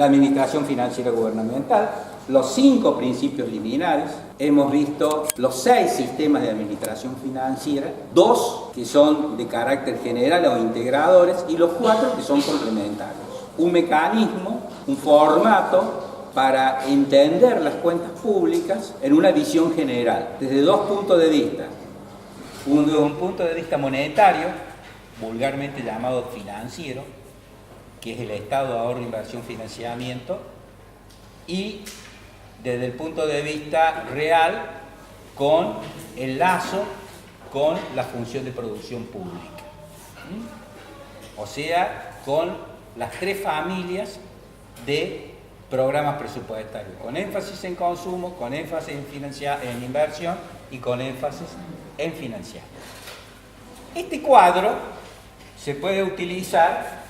la administración financiera gubernamental, los 5 principios liminares, hemos visto los 6 sistemas de administración financiera, 2 que son de carácter general o integradores y los 4 que son complementarios. Un mecanismo, un formato para entender las cuentas públicas en una visión general, desde 2 puntos de vista. Un punto de vista monetario, vulgarmente llamado financiero, que es el estado de ahorro, inversión, financiamiento, y desde el punto de vista real, con el lazo con la función de producción pública. O sea, con las 3 familias de programas presupuestarios, con énfasis en consumo, con énfasis en inversión y con énfasis en financiar. Este cuadro se puede utilizar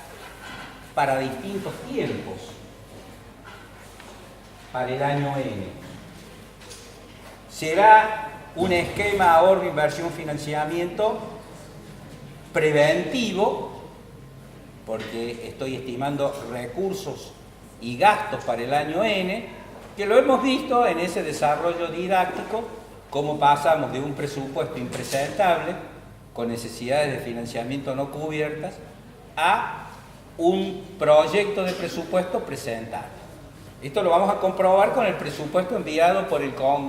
para distintos tiempos, para el año N. Será un esquema ahorro, inversión, financiamiento preventivo, porque estoy estimando recursos y gastos para el año N, que lo hemos visto en ese desarrollo didáctico, cómo pasamos de un presupuesto impresentable, con necesidades de financiamiento no cubiertas, a un proyecto de presupuesto presentable. Esto lo vamos a comprobar con el presupuesto enviado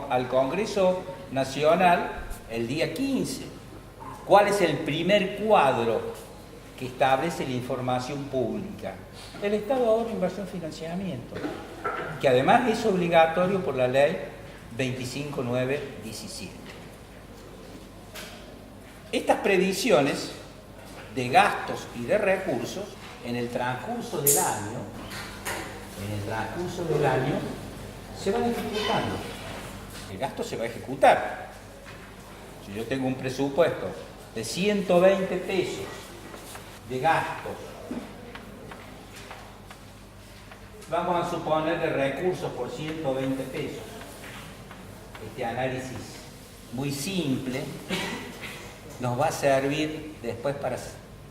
al Congreso Nacional el día 15. ¿Cuál es el primer cuadro que establece la información pública? El estado de ahorro, inversión, financiamiento, que además es obligatorio por la ley 25917. Estas previsiones de gastos y de recursos en el transcurso del año se van ejecutando. El gasto se va a ejecutar. Si yo tengo un presupuesto de 120 pesos de gastos, vamos a suponer de recursos por 120 pesos. Este análisis muy simple nos va a servir después para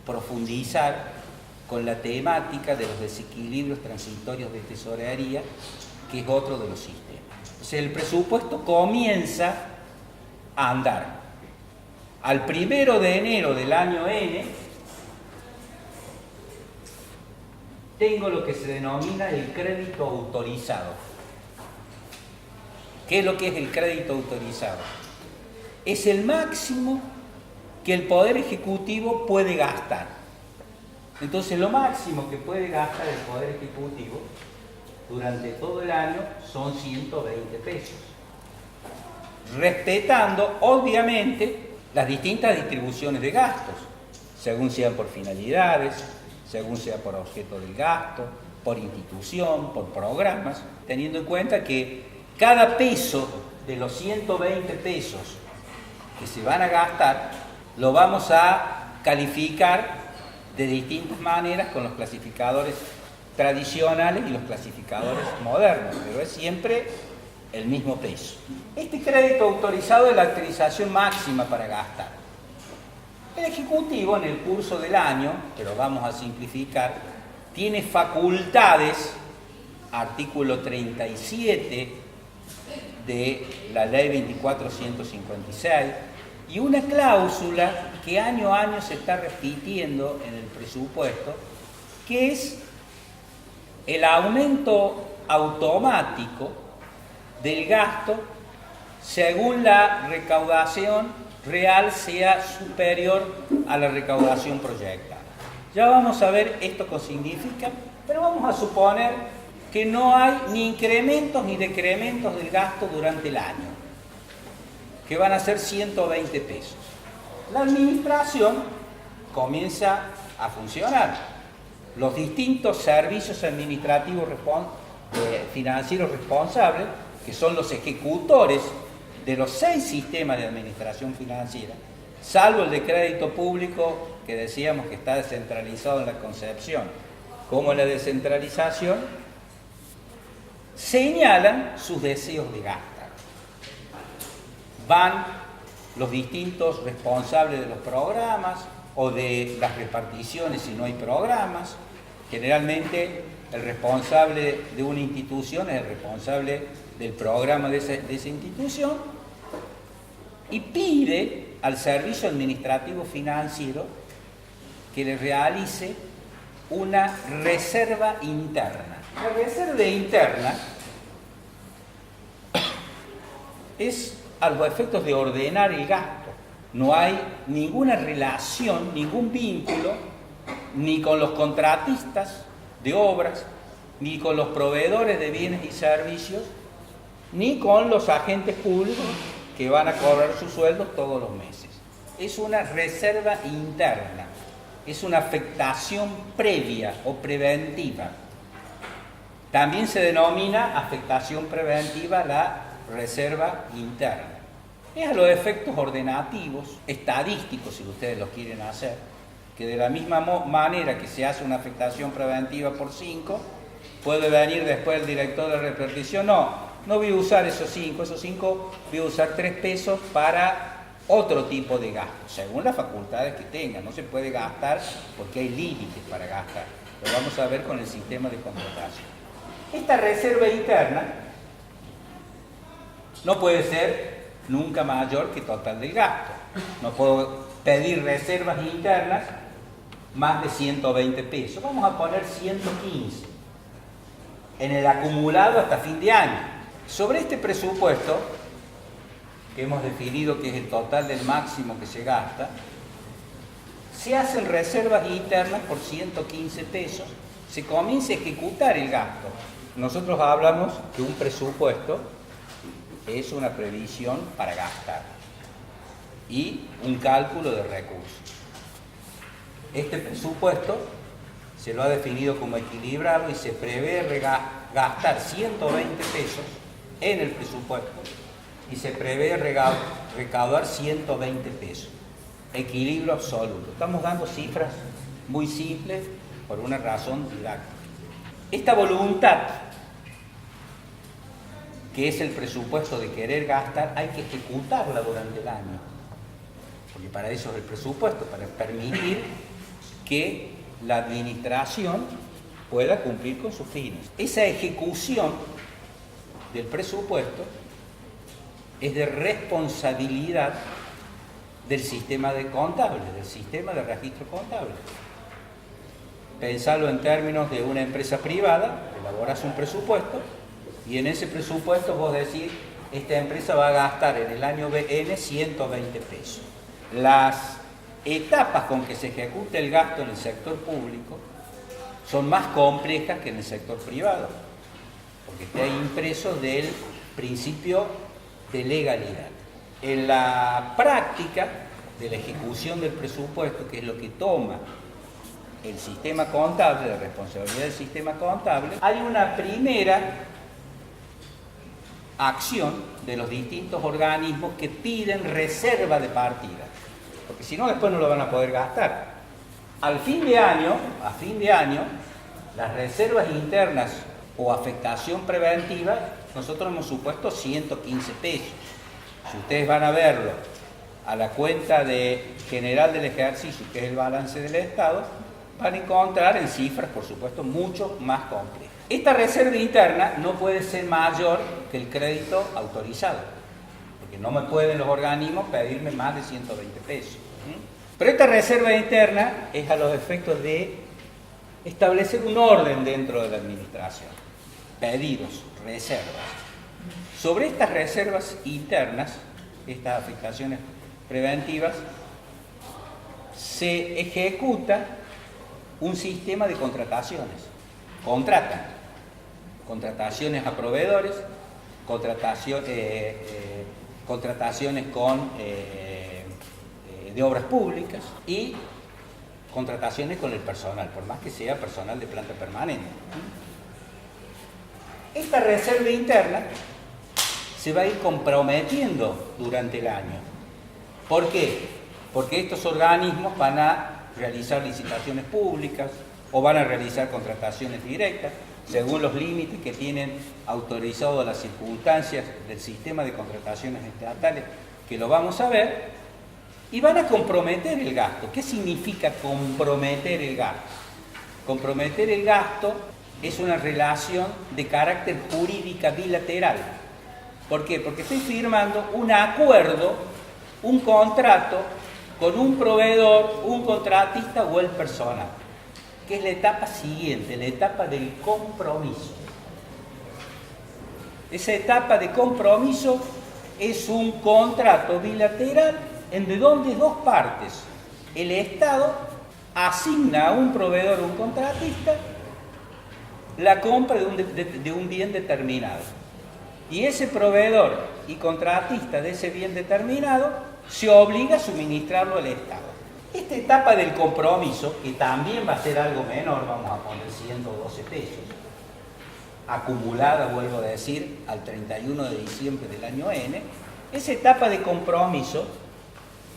profundizar con la temática de los desequilibrios transitorios de tesorería, que es otro de los sistemas. Entonces el presupuesto comienza a andar. Al 1 de enero del año N, tengo lo que se denomina el crédito autorizado. ¿Qué es lo que es el crédito autorizado? Es el máximo que el Poder Ejecutivo puede gastar. Entonces, lo máximo que puede gastar el Poder Ejecutivo durante todo el año son 120 pesos. Respetando, obviamente, las distintas distribuciones de gastos, según sean por finalidades, según sea por objeto del gasto, por institución, por programas, teniendo en cuenta que cada peso de los 120 pesos que se van a gastar, lo vamos a calificar de distintas maneras con los clasificadores tradicionales y los clasificadores modernos, pero es siempre el mismo peso. Este crédito autorizado es la autorización máxima para gastar. El Ejecutivo en el curso del año, que lo vamos a simplificar, tiene facultades, artículo 37 de la ley 24156, y una cláusula que año a año se está repitiendo en el presupuesto, que es el aumento automático del gasto según la recaudación real sea superior a la recaudación proyectada. Ya vamos a ver esto qué significa, pero vamos a suponer que no hay ni incrementos ni decrementos del gasto durante el año, que van a ser 120 pesos. La administración comienza a funcionar. Los distintos servicios administrativos financieros responsables, que son los ejecutores de los 6 sistemas de administración financiera, salvo el de crédito público, que decíamos que está descentralizado en la concepción, como la descentralización, señalan sus deseos de gasto. Van los distintos responsables de los programas o de las reparticiones si no hay programas. Generalmente el responsable de una institución es el responsable del programa de esa institución y pide al servicio administrativo financiero que le realice una reserva interna. La reserva interna es a los efectos de ordenar el gasto. No hay ninguna relación, ningún vínculo, ni con los contratistas de obras, ni con los proveedores de bienes y servicios, ni con los agentes públicos que van a cobrar sus sueldos todos los meses. Es una reserva interna, es una afectación previa o preventiva. También se denomina afectación preventiva la reserva interna. Es a los efectos ordenativos, estadísticos, si ustedes lo quieren hacer, que de la misma manera que se hace una afectación preventiva por 5, puede venir después el director de repartición, no voy a usar esos 5 voy a usar 3 pesos para otro tipo de gasto, según las facultades que tenga. No se puede gastar porque hay límites para gastar. Lo vamos a ver con el sistema de contratación. Esta reserva interna no puede ser nunca mayor que total del gasto. No puedo pedir reservas internas más de 120 pesos. Vamos a poner 115 en el acumulado hasta fin de año. Sobre este presupuesto, que hemos definido que es el total del máximo que se gasta, se hacen reservas internas por 115 pesos, se comienza a ejecutar el gasto. Nosotros hablamos que un presupuesto es una previsión para gastar y un cálculo de recursos. Este presupuesto se lo ha definido como equilibrado y se prevé gastar 120 pesos en el presupuesto y se prevé recaudar 120 pesos. Equilibrio absoluto. Estamos dando cifras muy simples por una razón didáctica. Esta voluntad, que es el presupuesto de querer gastar, hay que ejecutarla durante el año. Porque para eso es el presupuesto, para permitir que la administración pueda cumplir con sus fines. Esa ejecución del presupuesto es de responsabilidad del sistema de contable, del sistema de registro contable. Pensarlo en términos de una empresa privada, elaboras un presupuesto y en ese presupuesto vos decís, esta empresa va a gastar en el año N 120 pesos. Las etapas con que se ejecuta el gasto en el sector público son más complejas que en el sector privado, porque está impreso del principio de legalidad. En la práctica de la ejecución del presupuesto, que es lo que toma el sistema contable, la responsabilidad del sistema contable, hay una primera acción de los distintos organismos que piden reserva de partida, porque si no después no lo van a poder gastar. A fin de año, las reservas internas o afectación preventiva, nosotros hemos supuesto 115 pesos. Si ustedes van a verlo a la cuenta general del ejercicio, que es el balance del Estado, van a encontrar en cifras, por supuesto, mucho más complejas. Esta reserva interna no puede ser mayor que el crédito autorizado, porque no me pueden los organismos pedirme más de 120 pesos. Pero esta reserva interna es a los efectos de establecer un orden dentro de la administración. Pedidos, reservas. Sobre estas reservas internas, estas afectaciones preventivas, se ejecuta un sistema de contrataciones. Contrataciones a proveedores, contrataciones de obras públicas y contrataciones con el personal, por más que sea personal de planta permanente. Esta reserva interna se va a ir comprometiendo durante el año. ¿Por qué? Porque estos organismos van a realizar licitaciones públicas o van a realizar contrataciones directas, según los límites que tienen autorizado las circunstancias del sistema de contrataciones estatales, que lo vamos a ver, y van a comprometer el gasto. ¿Qué significa comprometer el gasto? Comprometer el gasto es una relación de carácter jurídica bilateral. ¿Por qué? Porque estoy firmando un acuerdo, un contrato con un proveedor, un contratista o el personal, que es la etapa siguiente, la etapa del compromiso. Esa etapa de compromiso es un contrato bilateral en donde dos partes, el Estado asigna a un proveedor o un contratista la compra de un bien determinado. Y ese proveedor y contratista de ese bien determinado se obliga a suministrarlo al Estado. Esta etapa del compromiso, que también va a ser algo menor, vamos a poner 112 pesos, acumulada, vuelvo a decir, al 31 de diciembre del año N, esa etapa de compromiso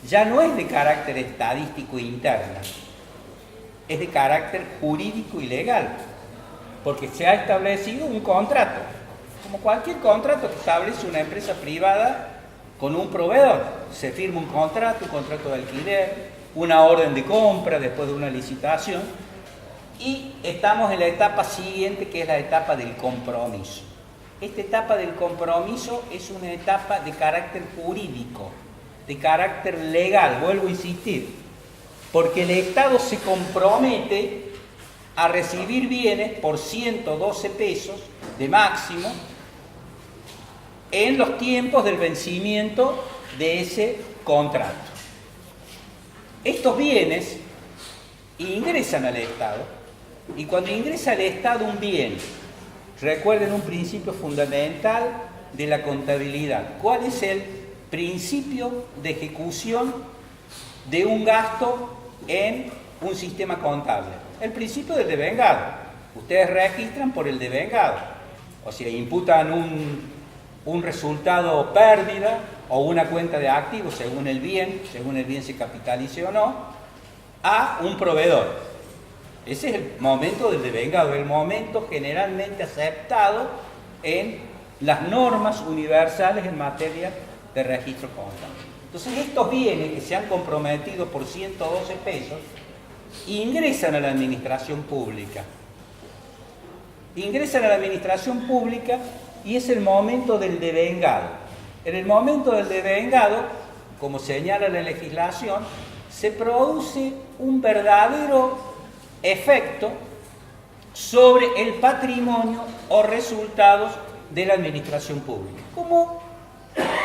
ya no es de carácter estadístico interno, es de carácter jurídico y legal, porque se ha establecido un contrato, como cualquier contrato que establece una empresa privada con un proveedor. Se firma un contrato de alquiler, una orden de compra después de una licitación, y estamos en la etapa siguiente, que es la etapa del compromiso. Esta etapa del compromiso es una etapa de carácter jurídico, de carácter legal, vuelvo a insistir, porque el Estado se compromete a recibir bienes por 112 pesos de máximo en los tiempos del vencimiento de ese contrato. Estos bienes ingresan al Estado, y cuando ingresa al Estado un bien, recuerden un principio fundamental de la contabilidad. ¿Cuál es el principio de ejecución de un gasto en un sistema contable? El principio del devengado. Ustedes registran por el devengado, o sea, imputan un resultado pérdida o una cuenta de activos según el bien se capitalice o no, a un proveedor. Ese es el momento del devengado, el momento generalmente aceptado en las normas universales en materia de registro contable. Entonces, estos bienes que se han comprometido por 112 pesos ingresan a la administración pública. Ingresan a la administración pública y es el momento del devengado. En el momento del devengado, como señala la legislación, se produce un verdadero efecto sobre el patrimonio o resultados de la administración pública, como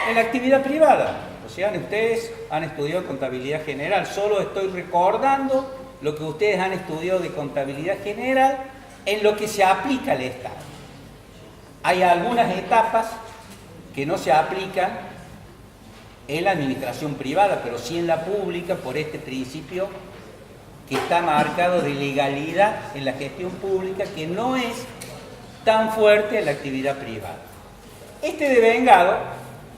en la actividad privada. O sea, ustedes han estudiado contabilidad general, solo estoy recordando lo que ustedes han estudiado de contabilidad general en lo que se aplica al Estado. Hay algunas etapas que no se aplican en la administración privada, pero sí en la pública, por este principio que está marcado de legalidad en la gestión pública, que no es tan fuerte en la actividad privada. Este devengado,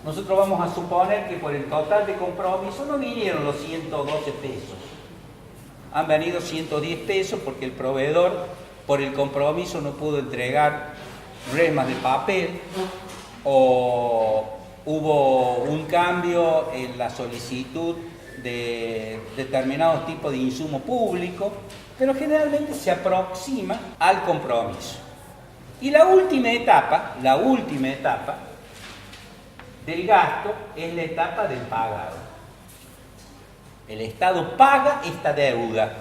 nosotros vamos a suponer que por el total de compromiso no vinieron los 112 pesos. Han venido 110 pesos porque el proveedor, por el compromiso, no pudo entregar remas de papel, o hubo un cambio en la solicitud de determinados tipos de insumo público, pero generalmente se aproxima al compromiso. Y la última etapa del gasto es la etapa del pagado. El Estado paga esta deuda.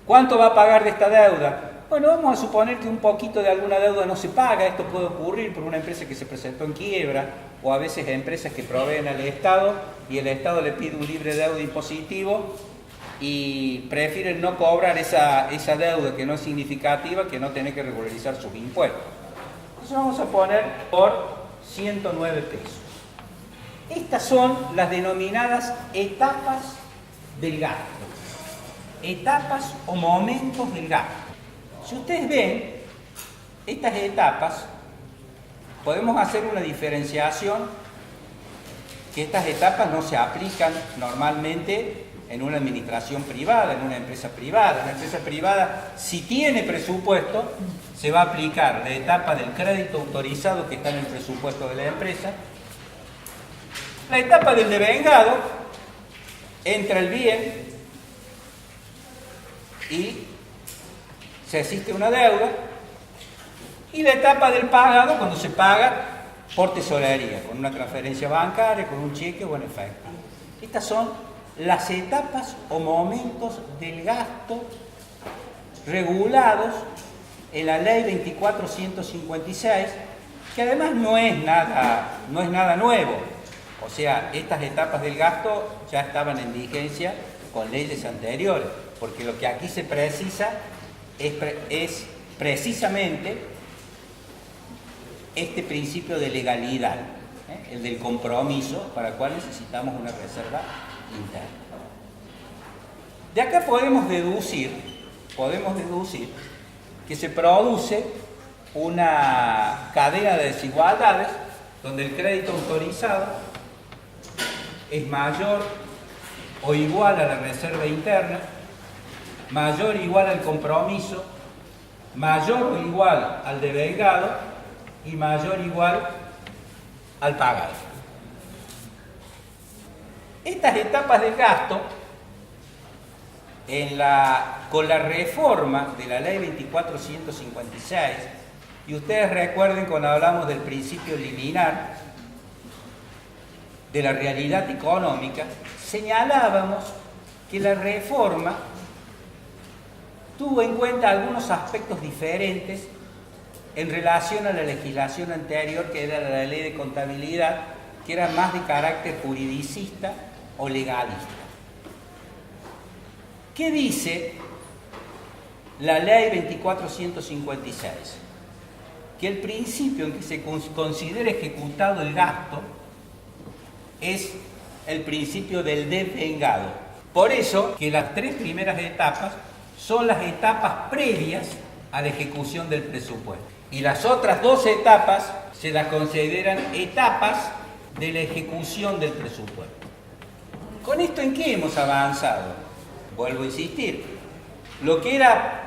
¿Cuánto va a pagar de esta deuda? Bueno, vamos a suponer que un poquito de alguna deuda no se paga. Esto puede ocurrir por una empresa que se presentó en quiebra, o a veces empresas que proveen al Estado y el Estado le pide un libre deuda impositivo y prefieren no cobrar esa deuda que no es significativa, que no tener que regularizar sus impuestos. Entonces vamos a poner por 109 pesos. Estas son las denominadas etapas del gasto. Etapas o momentos del gasto. Si ustedes ven estas etapas, podemos hacer una diferenciación, que estas etapas no se aplican normalmente en una administración privada, en una empresa privada. En una empresa privada, si tiene presupuesto, se va a aplicar la etapa del crédito autorizado que está en el presupuesto de la empresa. La etapa del devengado, entra el bien y se existe una deuda, Y la etapa del pagado, cuando se paga por tesorería, con una transferencia bancaria, con un cheque o en efectivo. Estas son las etapas o momentos del gasto regulados en la ley 24.156, que además no es nada nuevo. O sea, estas etapas del gasto ya estaban en vigencia con leyes anteriores, porque lo que aquí se precisa es precisamente este principio de legalidad, el del compromiso, para el cual necesitamos una reserva interna. De acá podemos deducir que se produce una cadena de desigualdades donde el crédito autorizado es mayor o igual a la reserva interna, mayor o igual al compromiso, mayor o igual al devengado y mayor o igual al pagado. Estas etapas del gasto, con la reforma de la ley 24.156, y ustedes recuerden cuando hablamos del principio liminar de la realidad económica, señalábamos que la reforma tuvo en cuenta algunos aspectos diferentes en relación a la legislación anterior, que era la ley de contabilidad, que era más de carácter juridicista o legalista. ¿Qué dice la ley 24.156? Que el principio en que se considera ejecutado el gasto es el principio del devengado. Por eso que las tres primeras etapas son las etapas previas a la ejecución del presupuesto. Y las otras dos etapas se las consideran etapas de la ejecución del presupuesto. ¿Con esto en qué hemos avanzado? Vuelvo a insistir. Lo que era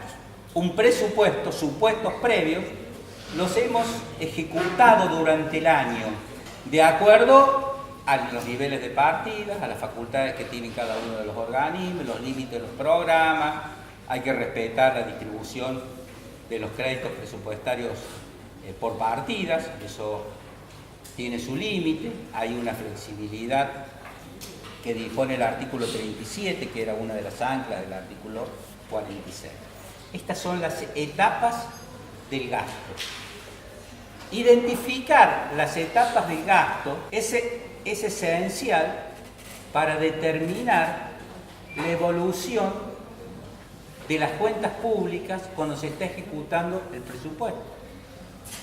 un presupuesto, supuestos previos, los hemos ejecutado durante el año, de acuerdo a los niveles de partidas, a las facultades que tienen cada uno de los organismos, los límites de los programas. Hay que respetar la distribución de los créditos presupuestarios por partidas, eso tiene su límite. Hay una flexibilidad que dispone el artículo 37, que era una de las anclas del artículo 46. Estas son las etapas del gasto. Identificar las etapas del gasto es esencial para determinar la evolución de las cuentas públicas cuando se está ejecutando el presupuesto.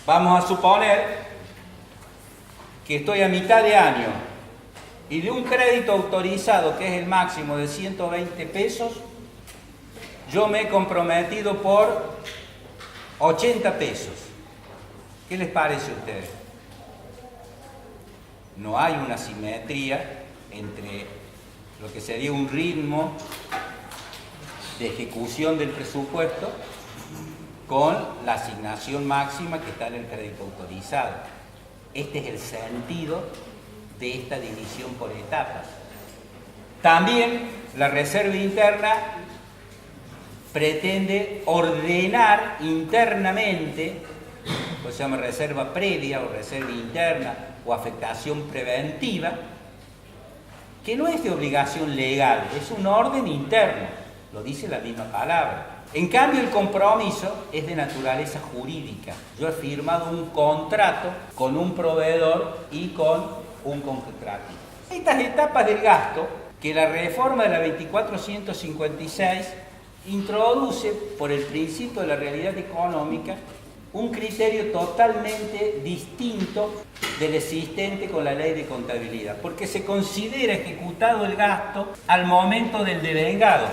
Vamos a suponer que estoy a mitad de año y de un crédito autorizado, que es el máximo de 120 pesos, yo me he comprometido por 80 pesos. ¿Qué les parece a ustedes? No hay una simetría entre lo que sería un ritmo de ejecución del presupuesto con la asignación máxima que está en el crédito autorizado. Este es el sentido de esta división por etapas. También la reserva interna pretende ordenar internamente, pues se llama reserva previa o reserva interna o afectación preventiva, que no es de obligación legal, es un orden interno, lo dice la misma palabra. En cambio, el compromiso es de naturaleza jurídica. Yo he firmado un contrato con un proveedor y con un contratista. Estas etapas del gasto, que la reforma de la 24.156 introduce por el principio de la realidad económica un criterio totalmente distinto del existente con la ley de contabilidad, porque se considera ejecutado el gasto al momento del devengado,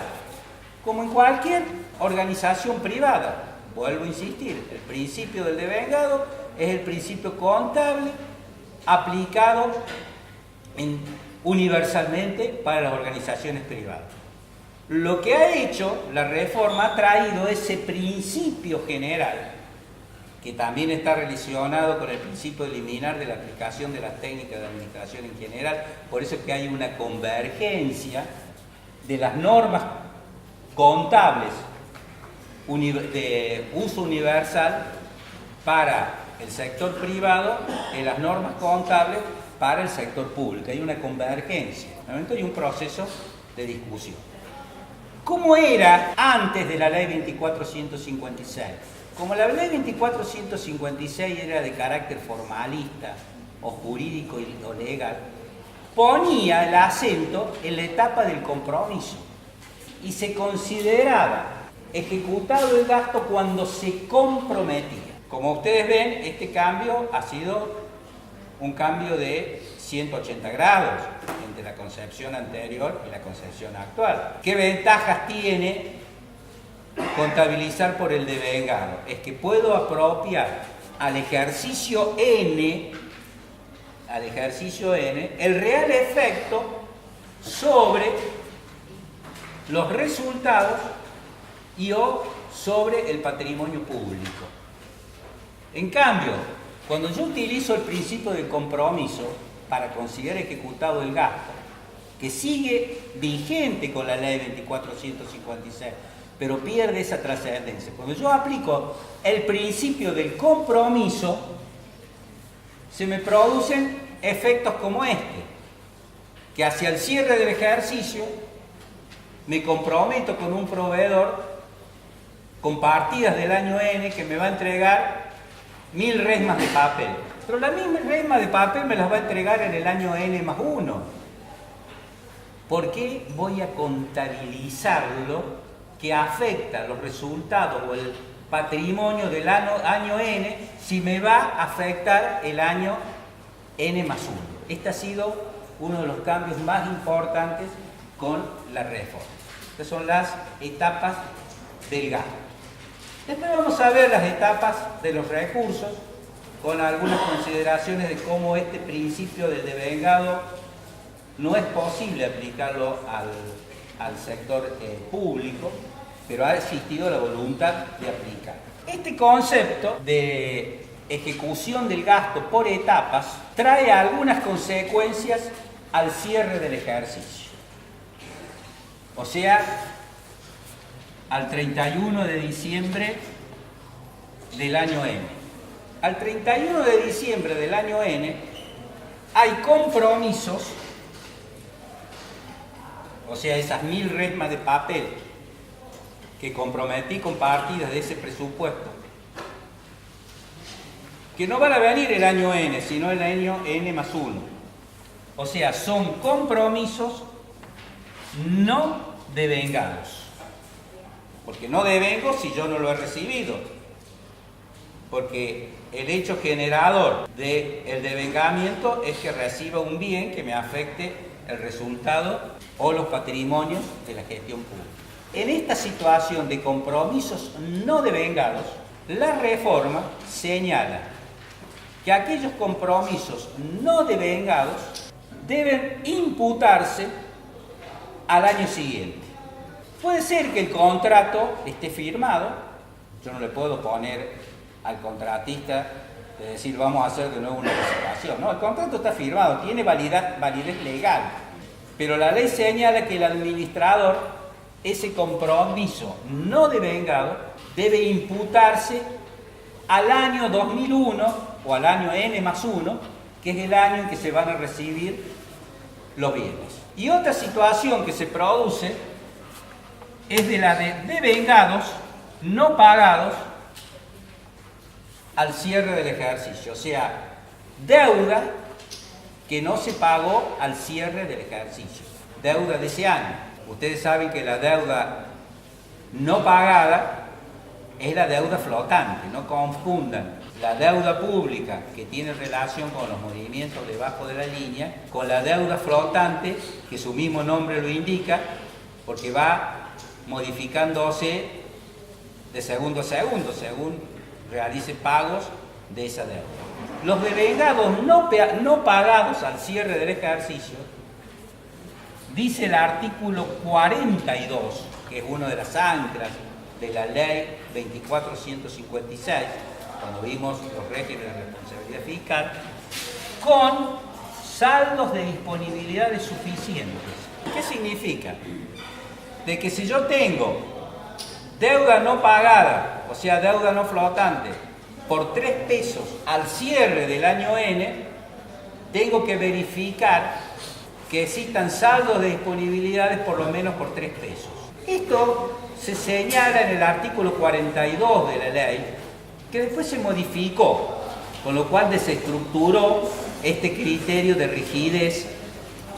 como en cualquier organización privada. Vuelvo a insistir, el principio del devengado es el principio contable aplicado universalmente para las organizaciones privadas. Lo que ha hecho la reforma ha traído ese principio general, que también está relacionado con el principio liminar de la aplicación de las técnicas de administración en general. Por eso es que hay una convergencia de las normas contables de uso universal para el sector privado en las normas contables para el sector público. Hay una convergencia, ¿no? Hay un proceso de discusión. ¿Cómo era antes de la ley 24.156? Como la ley 24.156 era de carácter formalista o jurídico o legal, ponía el acento en la etapa del compromiso y se consideraba ejecutado el gasto cuando se comprometía. Como ustedes ven, este cambio ha sido un cambio de 180 grados entre la concepción anterior y la concepción actual. ¿Qué ventajas tiene contabilizar por el devengado? Es que puedo apropiar al ejercicio N el real efecto sobre los resultados y o sobre el patrimonio público. En cambio, cuando yo utilizo el principio de compromiso para considerar ejecutado el gasto, que sigue vigente con la ley 24.156, pero pierde esa trascendencia. Cuando yo aplico el principio del compromiso, se me producen efectos como este, que hacia el cierre del ejercicio me comprometo con un proveedor con partidas del año N que me va a entregar 1000 resmas de papel. Pero las mismas resmas de papel me las va a entregar en el año N+1. ¿Por qué voy a contabilizarlo que afecta los resultados o el patrimonio del año N si me va a afectar el año N+1? Este ha sido uno de los cambios más importantes con la reforma. Estas son las etapas del gasto. Después vamos a ver las etapas de los recursos con algunas consideraciones de cómo este principio del devengado no es posible aplicarlo al sector público, pero ha existido la voluntad de aplicar. Este concepto de ejecución del gasto por etapas trae algunas consecuencias al cierre del ejercicio. O sea, al 31 de diciembre del año N. Al 31 de diciembre del año N hay compromisos, o sea, esas 1000 resmas de papel que comprometí con partidas de ese presupuesto, que no van a venir el año N, sino el año N+1. O sea, son compromisos no devengados. Porque no devengo si yo no lo he recibido. Porque el hecho generador del devengamiento es que reciba un bien que me afecte el resultado o los patrimonios de la gestión pública. En esta situación de compromisos no devengados, la reforma señala que aquellos compromisos no devengados deben imputarse al año siguiente. Puede ser que el contrato esté firmado, yo no le puedo poner al contratista de decir vamos a hacer de nuevo una licitación. No, el contrato está firmado, tiene validez legal, pero la ley señala que el administrador ese compromiso no devengado debe imputarse al año 2001 o al año N+1, que es el año en que se van a recibir los bienes. Y otra situación que se produce es de la de devengados no pagados al cierre del ejercicio, o sea, deuda que no se pagó al cierre del ejercicio, deuda de ese año. Ustedes saben que la deuda no pagada es la deuda flotante, no confundan la deuda pública que tiene relación con los movimientos debajo de la línea con la deuda flotante que su mismo nombre lo indica porque va modificándose de segundo a segundo según realice pagos de esa deuda. Los devengados no pagados al cierre del ejercicio, dice el artículo 42, que es una de las anclas de la ley 24.156, cuando vimos los regímenes de responsabilidad fiscal, con saldos de disponibilidades suficientes. ¿Qué significa? De que si yo tengo deuda no pagada, o sea, deuda no flotante, por 3 pesos al cierre del año N, tengo que verificar que existan saldos de disponibilidades por lo menos por 3 pesos. Esto se señala en el artículo 42 de la ley, que después se modificó, con lo cual desestructuró este criterio de rigidez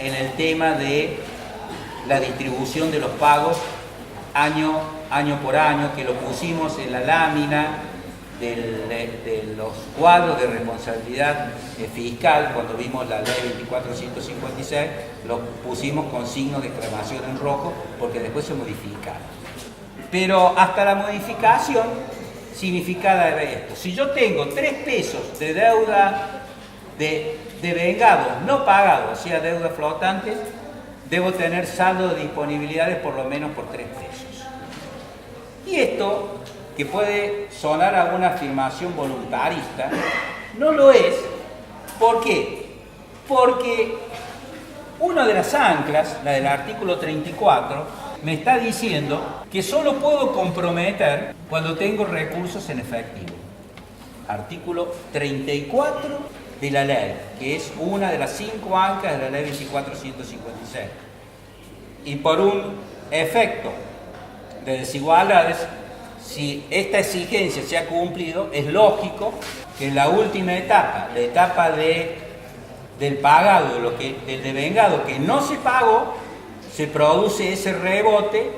en el tema de la distribución de los pagos año por año, que lo pusimos en la lámina de los cuadros de responsabilidad fiscal. Cuando vimos la ley 2456, lo pusimos con signos de exclamación en rojo, porque después se modificaron. Pero hasta la modificación significaba esto: si yo tengo 3 pesos de deuda de vengados no pagados, o sea, deuda flotante, debo tener saldo de disponibilidades por lo menos por 3 pesos. Y esto, que puede sonar a una afirmación voluntarista, no lo es. ¿Por qué? Porque una de las anclas, la del artículo 34, me está diciendo que solo puedo comprometer cuando tengo recursos en efectivo. Artículo 34 de la ley, que es una de las 5 anclas de la ley 24156. Y por un efecto de desigualdades, si esta exigencia se ha cumplido, es lógico que en la última etapa, la etapa del pagado, del devengado que no se pagó, se produce ese rebote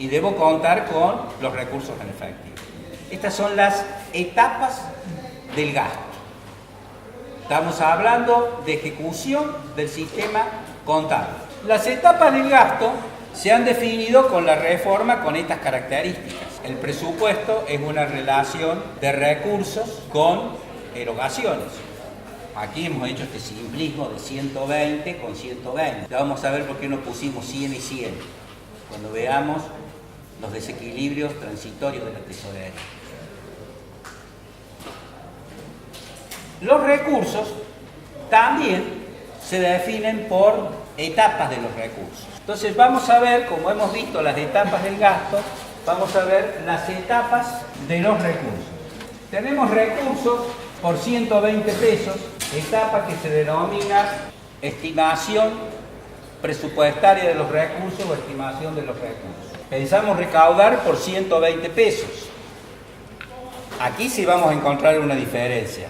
y debo contar con los recursos en efectivo. Estas son las etapas del gasto. Estamos hablando de ejecución del sistema contable. Las etapas del gasto se han definido con la reforma con estas características. El presupuesto es una relación de recursos con erogaciones. Aquí hemos hecho este simplismo de 120 con 120. Ya vamos a ver por qué nos pusimos 100 y 100, cuando veamos los desequilibrios transitorios de la tesorería. Los recursos también se definen por etapas de los recursos. Entonces vamos a ver, como hemos visto las etapas del gasto, vamos a ver las etapas de los recursos. Tenemos recursos por 120 pesos, etapa que se denomina estimación presupuestaria de los recursos o estimación de los recursos. Pensamos recaudar por 120 pesos. Aquí sí vamos a encontrar una diferencia.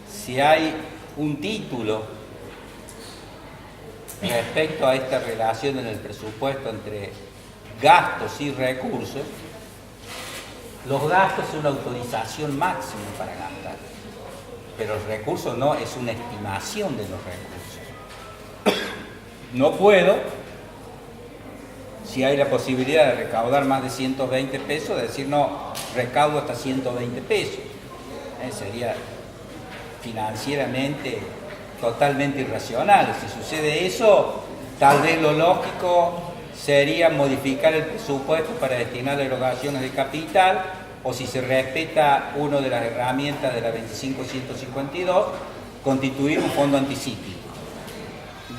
Si hay un título respecto a esta relación en el presupuesto entre gastos y recursos, los gastos es una autorización máxima para gastar, pero los recursos no, es una estimación de los recursos. No puedo, si hay la posibilidad de recaudar más de 120 pesos, decir no, recaudo hasta 120 pesos. Sería financieramente totalmente irracional. Si sucede eso, tal vez lo lógico sería modificar el presupuesto para destinar a erogaciones de capital, o si se respeta una de las herramientas de la 25152, constituir un fondo anticíclico.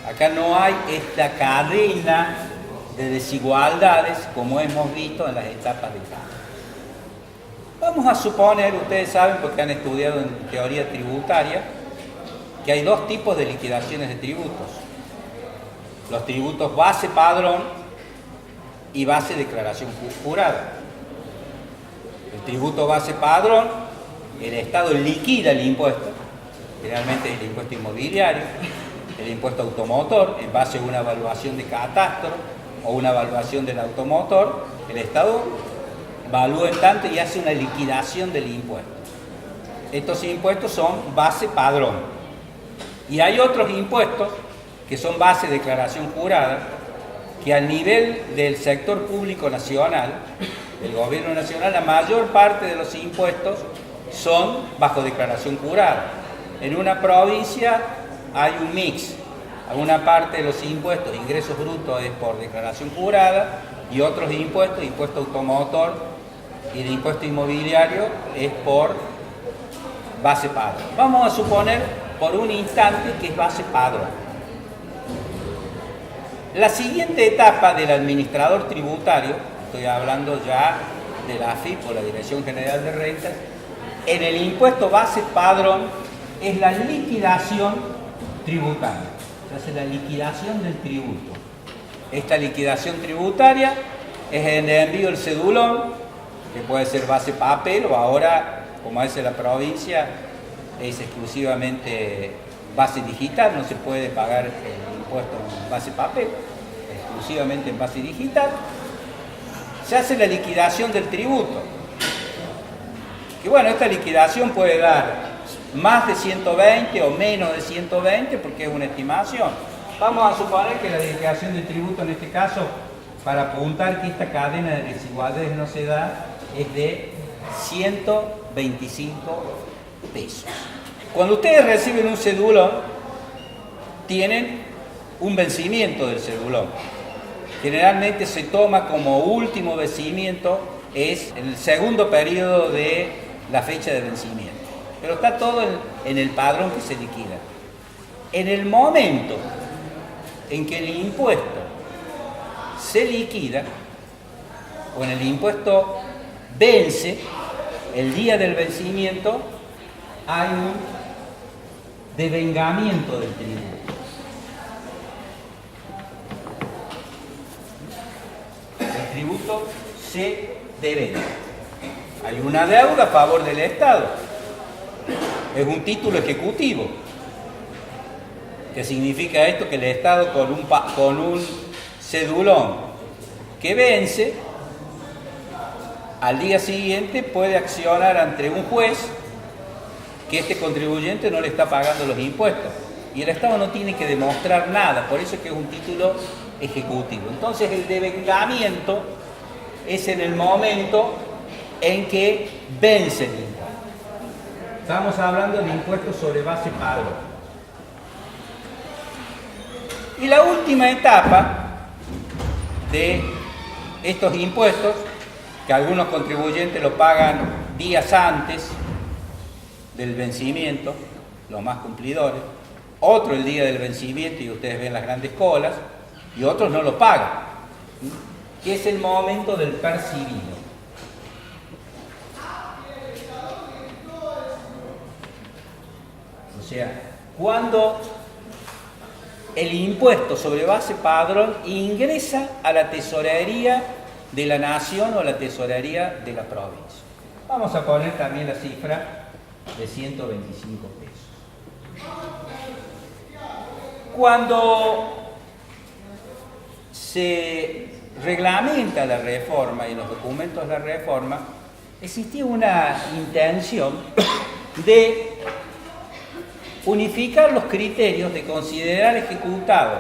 Acá no hay esta cadena de desigualdades como hemos visto en las etapas de gasto. Vamos a suponer, ustedes saben porque han estudiado en teoría tributaria, que hay dos tipos de liquidaciones de tributos. Los tributos base padrón y base declaración jurada. El tributo base padrón, el Estado liquida el impuesto, generalmente el impuesto inmobiliario, el impuesto automotor, en base a una evaluación de catastro o una evaluación del automotor, el Estado evalúa en tanto y hace una liquidación del impuesto. Estos impuestos son base padrón. Y hay otros impuestos que son base declaración jurada, que al nivel del sector público nacional, del gobierno nacional, la mayor parte de los impuestos son bajo declaración jurada. En una provincia hay un mix. Alguna parte de los impuestos, ingresos brutos, es por declaración jurada, y otros impuestos, impuesto automotor y de impuesto inmobiliario, es por base padrón. Vamos a suponer por un instante que es base padrón. La siguiente etapa del administrador tributario, estoy hablando ya de la AFIP o la Dirección General de Rentas, en el impuesto base padrón es la liquidación tributaria. Se hace la liquidación del tributo. Esta liquidación tributaria es el envío del cedulón, que puede ser base papel o ahora, como es en la provincia, es exclusivamente base digital, no se puede pagar el impuesto en base papel, exclusivamente en base digital. Se hace la liquidación del tributo. Que bueno, esta liquidación puede dar más de 120 o menos de 120 porque es una estimación. Vamos a suponer que la liquidación del tributo en este caso, para apuntar que esta cadena de desigualdades no se da, es de 125 pesos. Cuando ustedes reciben un cedulón, tienen un vencimiento del cedulón. Generalmente se toma como último vencimiento, es el segundo periodo de la fecha de vencimiento. Pero está todo en el padrón que se liquida. En el momento en que el impuesto se liquida, o en el impuesto vence, el día del vencimiento, hay un devengamiento del tributo. El tributo se devenga. Hay una deuda a favor del Estado. Es un título ejecutivo. ¿Qué significa esto? Que el Estado con un cedulón que vence, al día siguiente puede accionar ante un juez que este contribuyente no le está pagando los impuestos. Y el Estado no tiene que demostrar nada, por eso es que es un título ejecutivo. Entonces el devengamiento es en el momento en que vence el impuesto. Estamos hablando del impuesto sobre base padrón. Y la última etapa de estos impuestos, que algunos contribuyentes lo pagan días antes del vencimiento, los más cumplidores, otro el día del vencimiento y ustedes ven las grandes colas, y otros no lo pagan, que es el momento del percibido. O sea, cuando el impuesto sobre base padrón ingresa a la tesorería de la nación o a la tesorería de la provincia. Vamos a poner también la cifra de 125 pesos. Cuando se reglamenta la reforma y en los documentos de la reforma, existía una intención de unificar los criterios de considerar ejecutados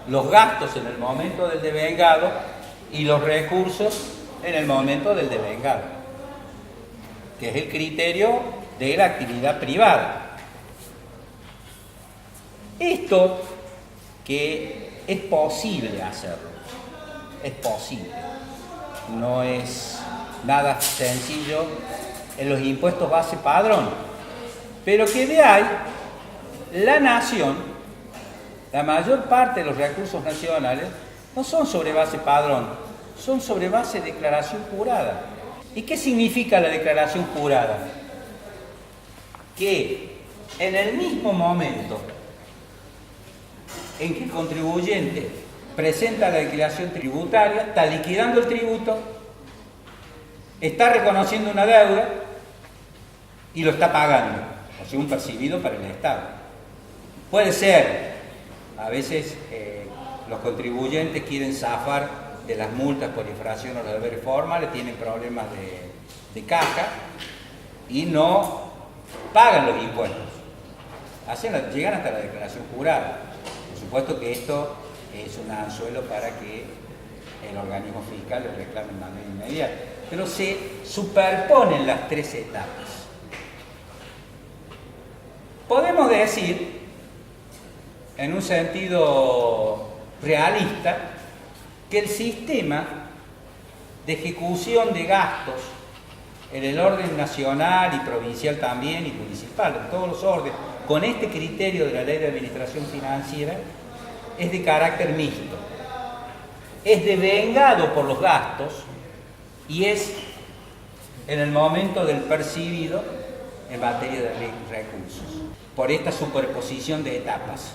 los gastos en el momento del devengado y los recursos en el momento del devengado, que es el criterio de la actividad privada. Esto que es posible hacerlo, es posible, no es nada sencillo en los impuestos base padrón. Pero que de ahí, la nación, la mayor parte de los recursos nacionales, no son sobre base padrón, son sobre base de declaración jurada. ¿Y qué significa la declaración jurada? Que en el mismo momento en que el contribuyente presenta la declaración tributaria, está liquidando el tributo, está reconociendo una deuda y lo está pagando. O sea, un percibido para el Estado. Puede ser, a veces los contribuyentes quieren zafar de las multas por infracción a los deberes formales, tienen problemas de caja y no pagan los impuestos. Llegan hasta la declaración jurada. Por supuesto que esto es un anzuelo para que el organismo fiscal lo reclame de manera inmediata. Pero se superponen las tres etapas. Podemos decir, en un sentido realista, que el sistema de ejecución de gastos en el orden nacional y provincial también y municipal, en todos los órdenes, con este criterio de la Ley de Administración Financiera, es de carácter mixto. Es devengado por los gastos y es en el momento del percibido en materia de recursos, por esta superposición de etapas.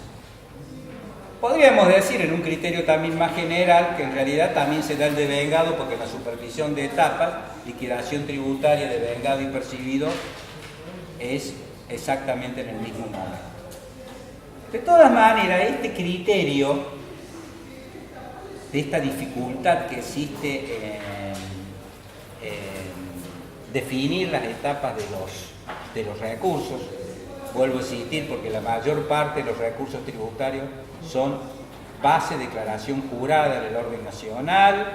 Podríamos decir en un criterio también más general que en realidad también se da el devengado, porque la supervisión de etapas, liquidación tributaria, devengado y percibido, es exactamente en el mismo momento. De todas maneras, este criterio de esta dificultad que existe en definir las etapas de los recursos, vuelvo a insistir porque la mayor parte de los recursos tributarios son base de declaración jurada en el orden nacional,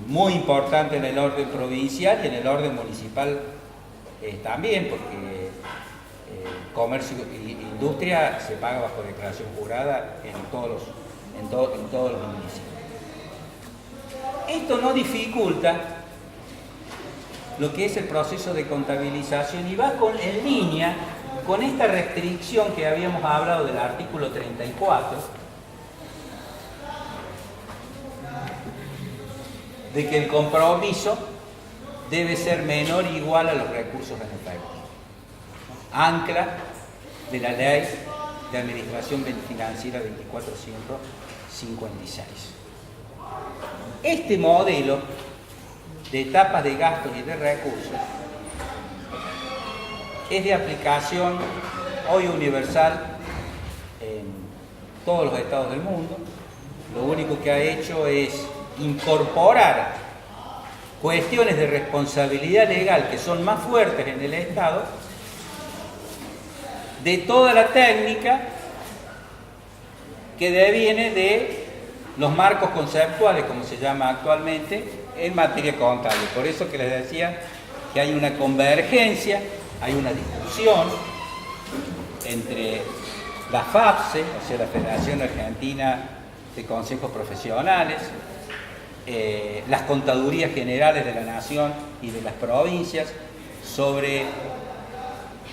muy importante en el orden provincial y en el orden municipal también, porque comercio e industria se paga bajo declaración jurada en todos los municipios. Esto no dificulta lo que es el proceso de contabilización y va en línea con esta restricción que habíamos hablado del artículo 34, de que el compromiso debe ser menor o igual a los recursos en efecto. Ancla de la Ley de Administración Financiera 2456. Este modelo de etapas de gastos y de recursos es de aplicación hoy universal en todos los estados del mundo. Lo único que ha hecho es incorporar cuestiones de responsabilidad legal que son más fuertes en el Estado de toda la técnica que deviene de los marcos conceptuales, como se llama actualmente, en materia contable. Por eso que les decía que hay una convergencia, hay una discusión entre la FAPSE, o sea, la Federación Argentina de Consejos Profesionales, las contadurías generales de la Nación y de las provincias, sobre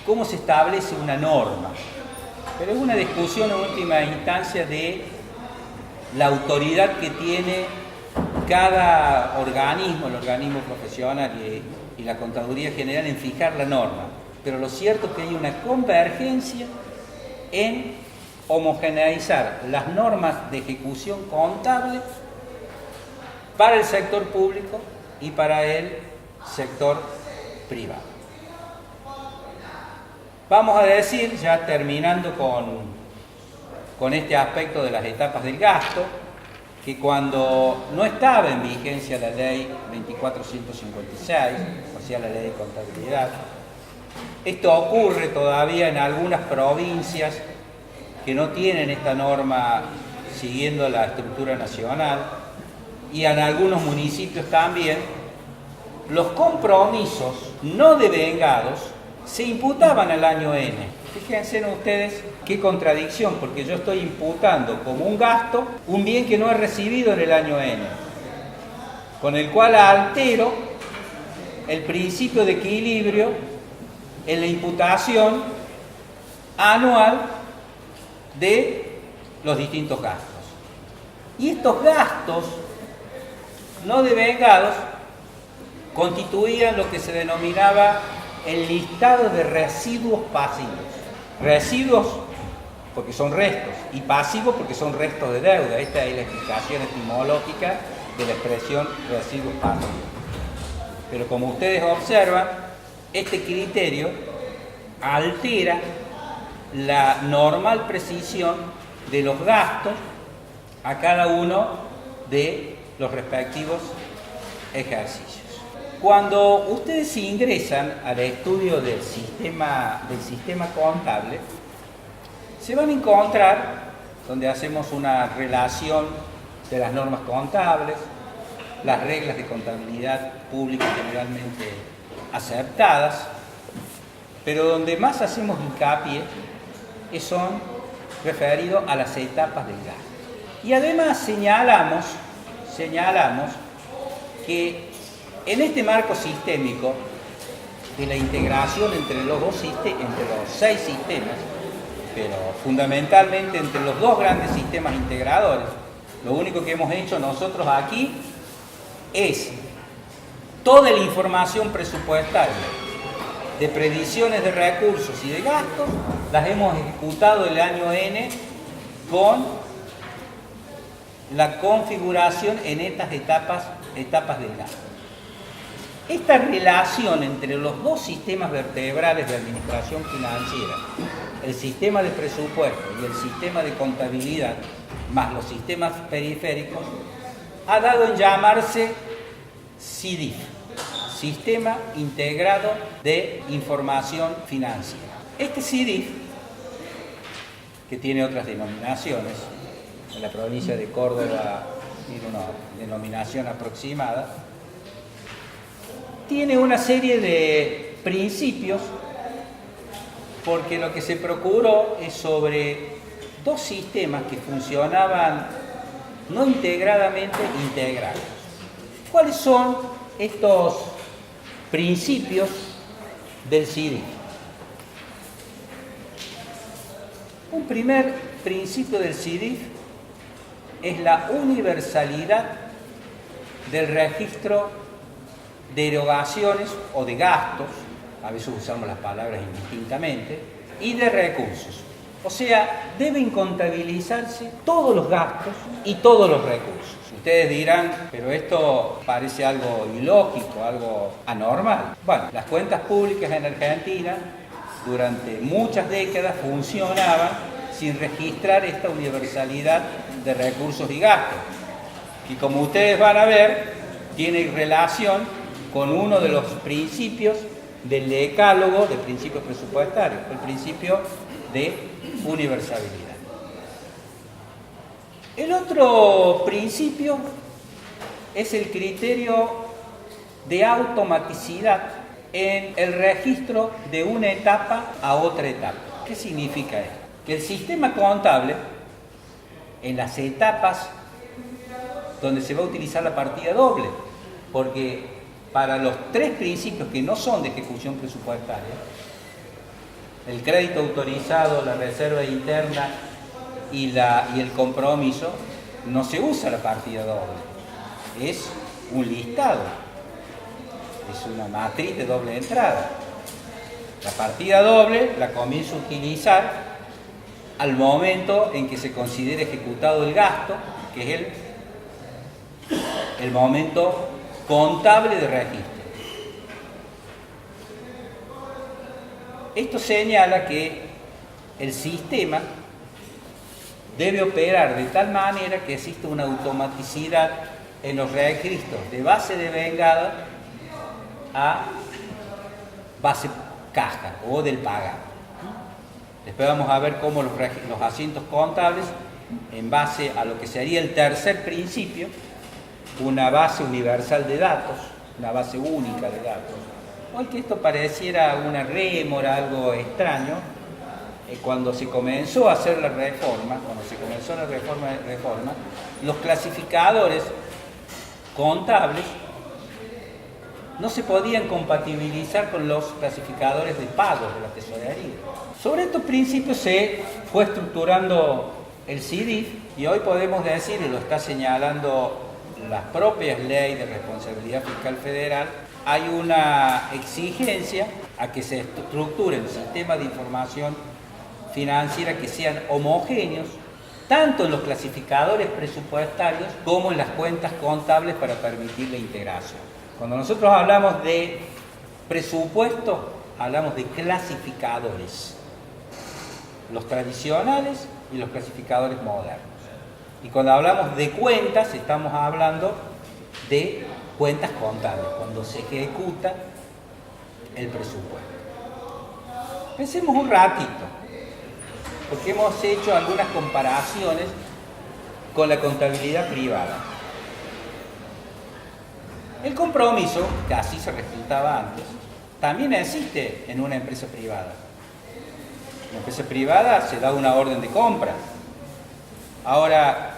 cómo se establece una norma. Pero es una discusión en última instancia de la autoridad que tiene cada organismo, el organismo profesional y la contaduría general en fijar la norma. Pero lo cierto es que hay una convergencia en homogeneizar las normas de ejecución contable para el sector público y para el sector privado. Vamos a decir, ya terminando con este aspecto de las etapas del gasto, que cuando no estaba en vigencia la ley 2456, o sea, la ley de contabilidad, esto ocurre todavía en algunas provincias que no tienen esta norma siguiendo la estructura nacional, y en algunos municipios también, los compromisos no devengados se imputaban al año N. Fíjense ustedes qué contradicción, porque yo estoy imputando como un gasto un bien que no he recibido en el año N, con el cual altero el principio de equilibrio en la imputación anual de los distintos gastos. Y estos gastos no devengados constituían lo que se denominaba el listado de residuos pasivos. Residuos porque son restos y pasivos porque son restos de deuda. Esta es la explicación etimológica de la expresión residuos pasivos. Pero como ustedes observan, este criterio altera la normal precisión de los gastos a cada uno de los respectivos ejercicios. Cuando ustedes ingresan al estudio del sistema contable, se van a encontrar donde hacemos una relación de las normas contables, las reglas de contabilidad pública generalmente aceptadas, pero donde más hacemos hincapié son referidos a las etapas del gasto. Y además señalamos que en este marco sistémico de la integración entre los 6 sistemas, pero fundamentalmente entre los dos grandes sistemas integradores, lo único que hemos hecho nosotros aquí es toda la información presupuestaria de previsiones de recursos y de gastos las hemos ejecutado el año N con la configuración en estas etapas del gasto. Esta relación entre los dos sistemas vertebrales de administración financiera, el sistema de presupuesto y el sistema de contabilidad, más los sistemas periféricos, ha dado en llamarse SIDIF, Sistema Integrado de Información Financiera. Este SIDIF, que tiene otras denominaciones, en la provincia de Córdoba tiene una denominación aproximada, tiene una serie de principios, porque lo que se procuró es sobre dos sistemas que funcionaban no integradamente integrados. ¿Cuáles son estos principios del SIDIF? Un primer principio del SIDIF es la universalidad del registro de erogaciones o de gastos, a veces usamos las palabras indistintamente, y de recursos. O sea, deben contabilizarse todos los gastos y todos los recursos. Ustedes dirán, pero esto parece algo ilógico, algo anormal. Bueno, las cuentas públicas en Argentina durante muchas décadas funcionaban sin registrar esta universalidad de recursos y gastos. Y como ustedes van a ver, tiene relación con uno de los principios del decálogo de principios presupuestarios, el principio de universalidad. El otro principio es el criterio de automaticidad en el registro de una etapa a otra etapa. ¿Qué significa esto? Que el sistema contable, en las etapas donde se va a utilizar la partida doble, porque para los tres principios que no son de ejecución presupuestaria, el crédito autorizado, la reserva interna y el compromiso, no se usa la partida doble, es un listado, es una matriz de doble entrada. La partida doble la comienzo a utilizar al momento en que se considere ejecutado el gasto, que es el momento contable de registro. Esto señala que el sistema debe operar de tal manera que exista una automaticidad en los registros de base de vengada a base caja o del pagado. Después vamos a ver cómo los asientos contables, en base a lo que sería el tercer principio, una base universal de datos, una base única de datos. Aunque esto pareciera una rémora, algo extraño, cuando se comenzó a hacer la reforma, los clasificadores contables no se podían compatibilizar con los clasificadores de pagos de la tesorería. Sobre estos principios se fue estructurando el SIDIF y hoy podemos decir, y lo está señalando las propias leyes de responsabilidad fiscal federal, hay una exigencia a que se estructuren sistemas de información financiera que sean homogéneos, tanto en los clasificadores presupuestarios como en las cuentas contables para permitir la integración. Cuando nosotros hablamos de presupuesto, hablamos de clasificadores, los tradicionales y los clasificadores modernos. Y cuando hablamos de cuentas, estamos hablando de cuentas contables, cuando se ejecuta el presupuesto. Pensemos un ratito, porque hemos hecho algunas comparaciones con la contabilidad privada. El compromiso, que así se resultaba antes, también existe en una empresa privada. En la empresa privada se da una orden de compra. Ahora,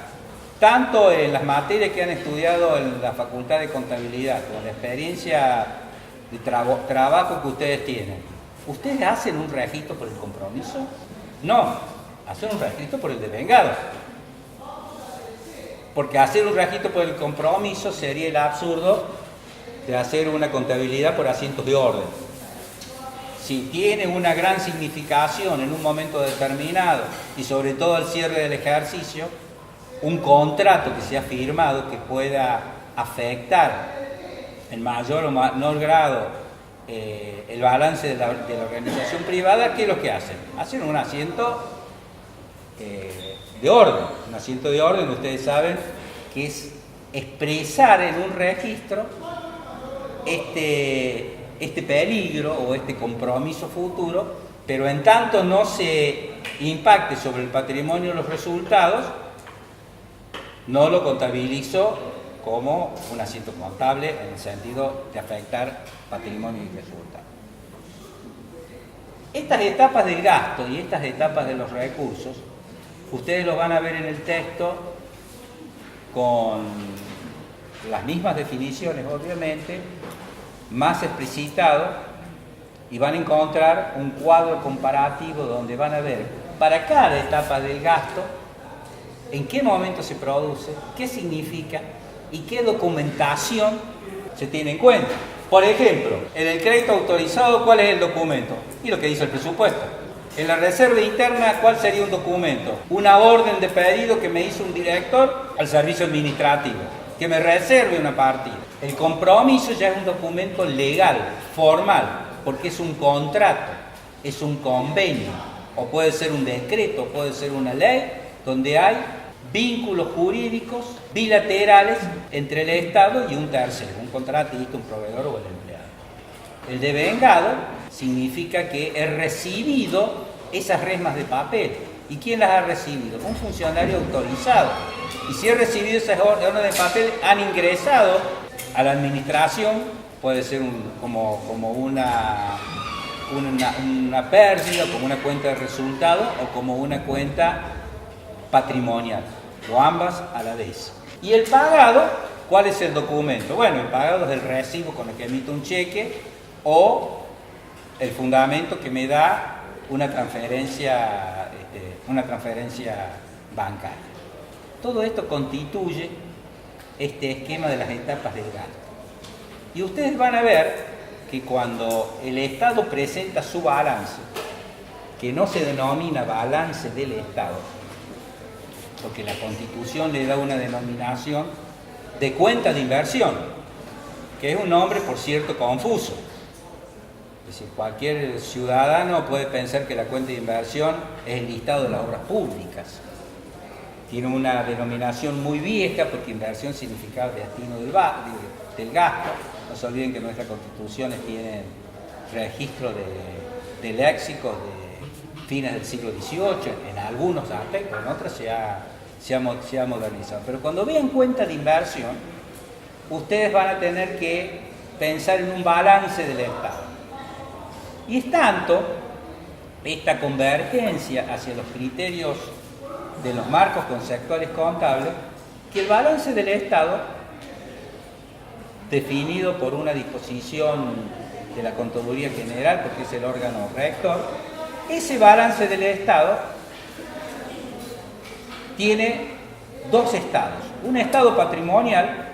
tanto en las materias que han estudiado en la Facultad de Contabilidad, como en la experiencia de trabajo que ustedes tienen, ¿ustedes hacen un registro por el compromiso? No, hacen un registro por el devengado. Porque hacer un registro por el compromiso sería el absurdo de hacer una contabilidad por asientos de orden. Si tiene una gran significación en un momento determinado y sobre todo al cierre del ejercicio, un contrato que sea firmado que pueda afectar en mayor o menor grado el balance de la organización privada, ¿qué es lo que hacen? Hacen un asiento de orden. Un asiento de orden, ustedes saben, que es expresar en un registro este peligro o este compromiso futuro, pero en tanto no se impacte sobre el patrimonio de los resultados, no lo contabilizo como un asiento contable en el sentido de afectar patrimonio y resultados. Estas etapas del gasto y estas etapas de los recursos, ustedes lo van a ver en el texto con las mismas definiciones, obviamente, más explicitado, y van a encontrar un cuadro comparativo donde van a ver para cada etapa del gasto en qué momento se produce, qué significa y qué documentación se tiene en cuenta. Por ejemplo, en el crédito autorizado, ¿cuál es el documento? Y lo que dice el presupuesto. En la reserva interna, ¿cuál sería un documento? Una orden de pedido que me hizo un director al servicio administrativo, que me reserve una partida. El compromiso ya es un documento legal, formal, porque es un contrato, es un convenio, o puede ser un decreto, puede ser una ley, donde hay vínculos jurídicos bilaterales entre el Estado y un tercero, un contratista, un proveedor o el empleado. El devengado significa que he recibido esas resmas de papel. ¿Y quién las ha recibido? Un funcionario autorizado. Y si he recibido esas órdenes de papel, han ingresado a la administración, puede ser como una pérdida, como una cuenta de resultado o como una cuenta patrimonial, o ambas a la vez. Y el pagado, ¿cuál es el documento? Bueno, el pagado es el recibo con el que emito un cheque o el fundamento que me da una transferencia bancaria. Todo esto constituye este esquema de las etapas del gasto. Y ustedes van a ver que cuando el Estado presenta su balance, que no se denomina balance del Estado, porque la Constitución le da una denominación de cuenta de inversión, que es un nombre, por cierto, confuso. Es decir, cualquier ciudadano puede pensar que la cuenta de inversión es el listado de las obras públicas. Tiene una denominación muy vieja, porque inversión significa destino del gasto. No se olviden que nuestras constituciones tienen registro de léxicos de fines del siglo XVIII, en algunos aspectos, en otros se ha modernizado. Pero cuando vean cuenta de inversión, ustedes van a tener que pensar en un balance del Estado. Y es tanto esta convergencia hacia los criterios de los marcos conceptuales contables, que el balance del Estado, definido por una disposición de la Contaduría General, porque es el órgano rector, ese balance del Estado tiene dos estados. Un estado patrimonial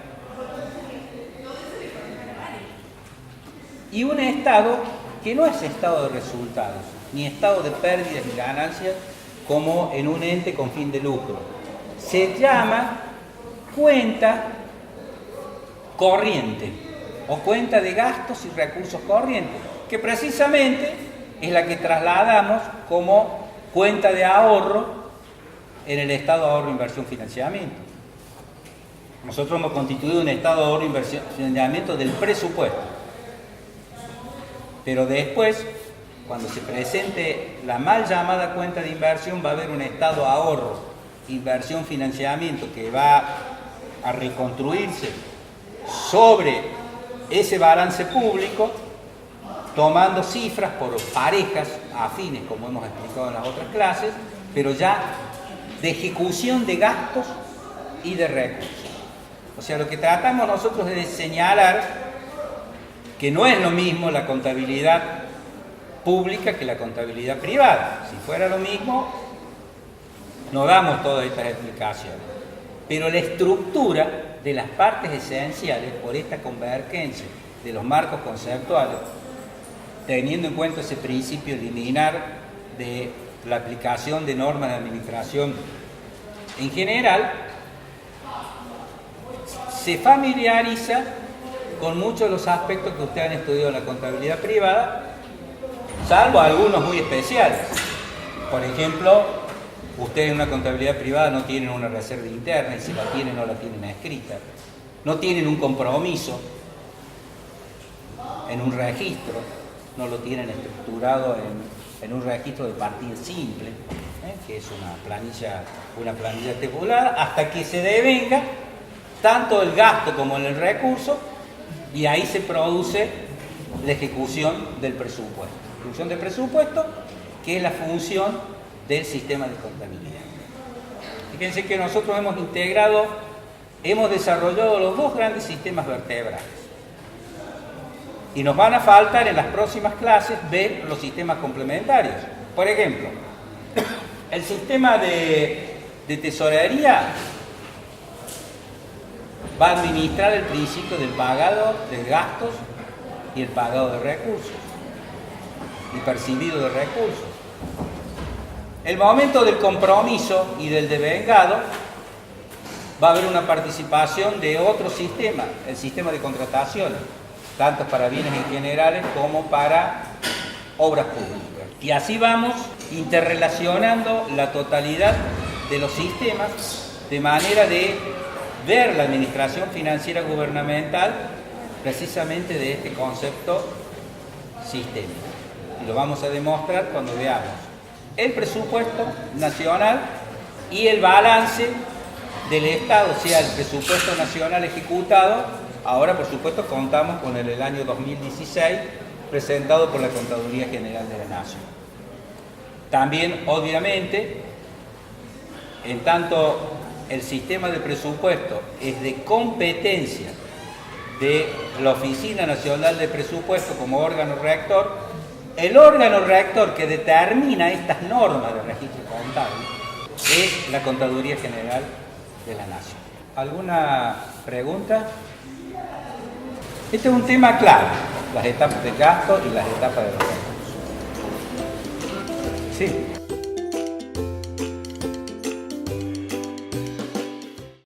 y un estado que no es estado de resultados, ni estado de pérdidas ni ganancias, como en un ente con fin de lucro. Se llama cuenta corriente o cuenta de gastos y recursos corrientes, que precisamente es la que trasladamos como cuenta de ahorro en el estado de ahorro, inversión, financiamiento. Nosotros hemos constituido un estado de ahorro, inversión, financiamiento del presupuesto. Pero después, cuando se presente la mal llamada cuenta de inversión, va a haber un estado de ahorro, inversión, financiamiento, que va a reconstruirse sobre ese balance público, tomando cifras por parejas afines, como hemos explicado en las otras clases, pero ya de ejecución de gastos y de recursos. O sea, lo que tratamos nosotros es de señalar que no es lo mismo la contabilidad pública que la contabilidad privada. Si fuera lo mismo, no damos todas estas explicaciones. Pero la estructura de las partes esenciales por esta convergencia de los marcos conceptuales, teniendo en cuenta ese principio liminar de la aplicación de normas de administración en general, se familiariza con muchos de los aspectos que ustedes han estudiado en la contabilidad privada, salvo algunos muy especiales. Por ejemplo, ustedes en una contabilidad privada no tienen una reserva interna, y si la tienen no la tienen escrita. No tienen un compromiso en un registro, no lo tienen estructurado en un registro de partida simple, que es una planilla tabular, hasta que se devenga tanto el gasto como el recurso, y ahí se produce la ejecución del presupuesto. Ejecución del presupuesto, que es la función del sistema de contabilidad. Fíjense que nosotros hemos desarrollado los dos grandes sistemas vertebrales. Y nos van a faltar en las próximas clases ver los sistemas complementarios. Por ejemplo, el sistema de tesorería va a administrar el principio del pagado de gastos y el pagado de recursos y percibido de recursos. El momento del compromiso y del devengado va a haber una participación de otro sistema, el sistema de contrataciones, tanto para bienes en generales como para obras públicas. Y así vamos interrelacionando la totalidad de los sistemas de manera de ver la administración financiera gubernamental precisamente de este concepto sistémico. Y lo vamos a demostrar cuando veamos el presupuesto nacional y el balance del Estado, o sea, el presupuesto nacional ejecutado. Ahora, por supuesto, contamos con el del año 2016, presentado por la Contaduría General de la Nación. También, obviamente, en tanto el sistema de presupuesto es de competencia de la Oficina Nacional de Presupuesto como órgano rector, el órgano rector que determina estas normas de registro contable es la Contaduría General de la Nación. ¿Alguna pregunta? Este es un tema clave, las etapas de gasto y las etapas de los recursos. Sí.